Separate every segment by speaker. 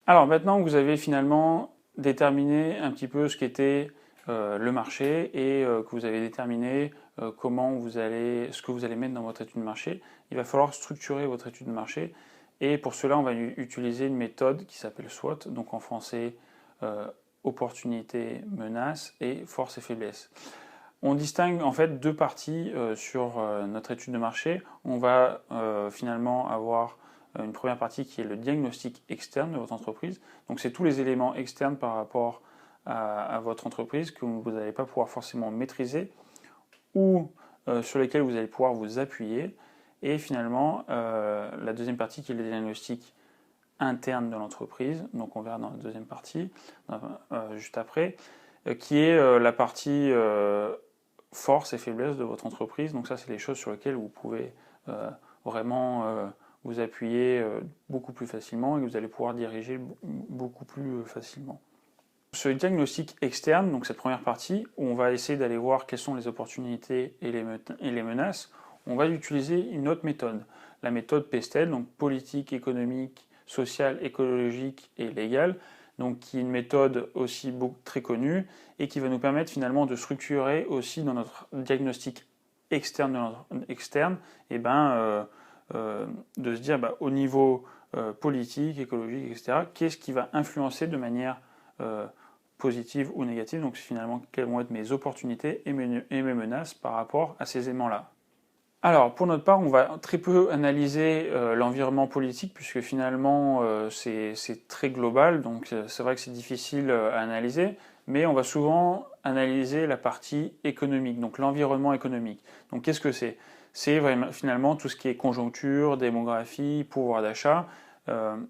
Speaker 1: Alors maintenant que vous avez finalement déterminé un petit peu ce qu'était le marché et que vous avez déterminé ce que vous allez mettre dans votre étude de marché, il va falloir structurer votre étude de marché. Et pour cela, on va utiliser une méthode qui s'appelle SWOT, donc en français opportunité, menace et force et faiblesse. On distingue en fait deux parties sur notre étude de marché. On va finalement avoir une première partie qui est le diagnostic externe de votre entreprise. Donc c'est tous les éléments externes par rapport à votre entreprise que vous n'allez pas pouvoir forcément maîtriser ou sur lesquels vous allez pouvoir vous appuyer. Et finalement, la deuxième partie qui est le diagnostic interne de l'entreprise, donc on verra dans la deuxième partie, juste après, qui est la partie force et faiblesse de votre entreprise. Donc ça, c'est les choses sur lesquelles vous pouvez vraiment vous appuyer beaucoup plus facilement et que vous allez pouvoir diriger beaucoup plus facilement. Ce diagnostic externe, donc cette première partie, où on va essayer d'aller voir quelles sont les opportunités et les menaces, on va utiliser une autre méthode, la méthode PESTEL, donc politique, économique, sociale, écologique et légale, donc qui est une méthode aussi très connue et qui va nous permettre finalement de structurer aussi dans notre diagnostic externe, de se dire au niveau politique, écologique, etc., qu'est-ce qui va influencer de manière positive ou négative, donc finalement quelles vont être mes opportunités et mes menaces par rapport à ces éléments-là. Alors, pour notre part, on va très peu analyser l'environnement politique, puisque finalement, c'est très global, donc c'est vrai que c'est difficile à analyser, mais on va souvent analyser la partie économique, donc l'environnement économique. Donc, qu'est-ce que c'est? C'est vraiment finalement tout ce qui est conjoncture, démographie, pouvoir d'achat,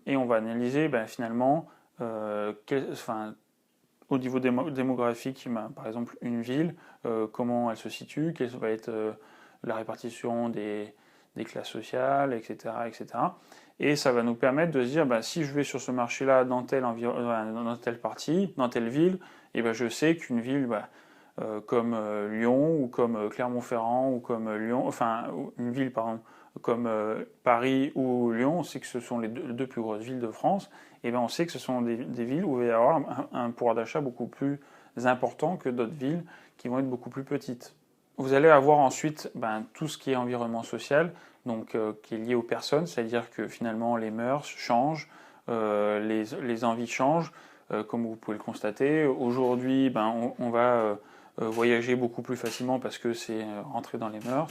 Speaker 1: et on va analyser finalement, au niveau démographique, par exemple, une ville, comment elle se situe, quelle va être la répartition des classes sociales, etc., etc. Et ça va nous permettre de se dire, si je vais sur ce marché-là dans dans telle partie, dans telle ville, et je sais qu'une ville comme Lyon ou comme Clermont-Ferrand ou comme Lyon, enfin une ville pardon, comme Paris ou Lyon, on sait que ce sont les deux plus grosses villes de France, et on sait que ce sont des villes où il va y avoir un pouvoir d'achat beaucoup plus important que d'autres villes qui vont être beaucoup plus petites. Vous allez avoir ensuite tout ce qui est environnement social, donc qui est lié aux personnes, c'est-à-dire que finalement les mœurs changent, les envies changent, comme vous pouvez le constater. Aujourd'hui, on va voyager beaucoup plus facilement parce que c'est rentré dans les mœurs.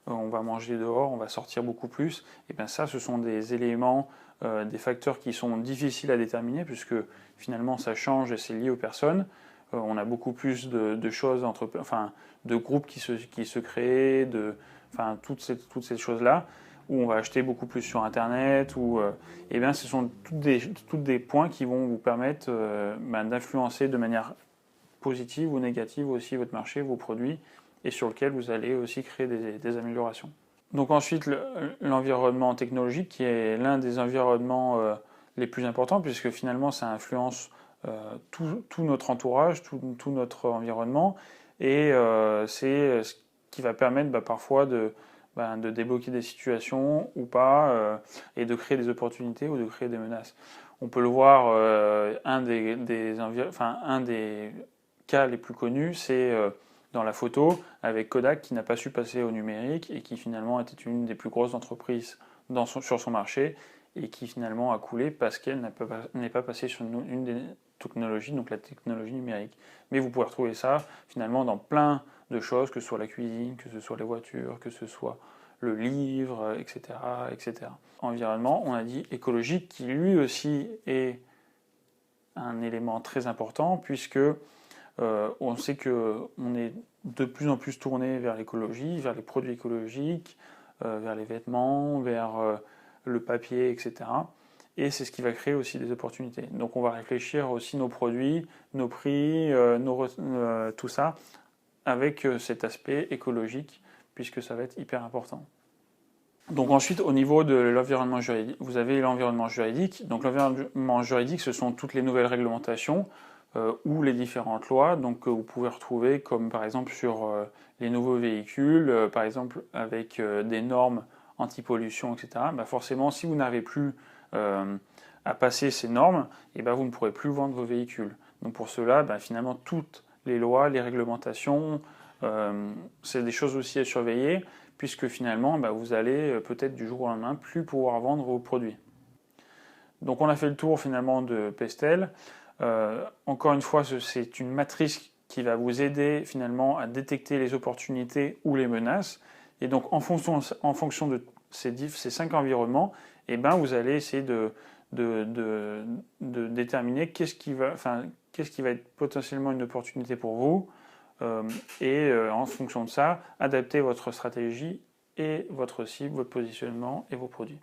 Speaker 1: On va manger dehors, on va sortir beaucoup plus. Et ça, ce sont des éléments, des facteurs qui sont difficiles à déterminer puisque finalement ça change et c'est lié aux personnes. On a beaucoup plus de choses de groupes qui se créent, toutes ces choses-là, où on va acheter beaucoup plus sur Internet, ce sont toutes des points qui vont vous permettre d'influencer de manière positive ou négative aussi votre marché, vos produits, et sur lequel vous allez aussi créer des améliorations. Donc ensuite, l'environnement technologique, qui est l'un des environnements les plus importants, puisque finalement ça influence tout notre entourage, tout notre environnement, et c'est ce qui va permettre parfois de débloquer des situations ou pas, et de créer des opportunités ou de créer des menaces. On peut le voir, un des cas les plus connus, c'est dans la photo, avec Kodak qui n'a pas su passer au numérique et qui finalement était une des plus grosses entreprises sur son marché et qui finalement a coulé parce qu'elle n'est pas passée sur une des technologies, donc la technologie numérique. Mais vous pouvez retrouver ça finalement dans plein de choses, que ce soit la cuisine, que ce soit les voitures, que ce soit le livre, etc., etc. Environnement, on a dit écologique, qui lui aussi est un élément très important puisque on sait qu'on est de plus en plus tourné vers l'écologie, vers les produits écologiques, vers les vêtements, vers le papier, etc. Et c'est ce qui va créer aussi des opportunités. Donc on va réfléchir aussi nos produits, nos prix, tout ça, avec cet aspect écologique, puisque ça va être hyper important. Donc ensuite, au niveau de l'environnement juridique, vous avez l'environnement juridique. Donc l'environnement juridique, ce sont toutes les nouvelles réglementations ou les différentes lois que vous pouvez retrouver, comme par exemple sur les nouveaux véhicules, par exemple avec des normes anti-pollution, etc. Forcément, si vous n'avez plus à passer ces normes, et ben, vous ne pourrez plus vendre vos véhicules. Donc pour cela, ben, finalement, toutes les lois, les réglementations, c'est des choses aussi à surveiller, puisque finalement, ben, vous allez peut-être du jour au lendemain plus pouvoir vendre vos produits. Donc on a fait le tour finalement de Pestel. Encore une fois, c'est une matrice qui va vous aider finalement à détecter les opportunités ou les menaces. Et donc en fonction de ces 5 environnements, eh ben, vous allez essayer de déterminer qu'est-ce qui va être potentiellement une opportunité pour vous, en fonction de ça, adapter votre stratégie et votre cible, votre positionnement et vos produits.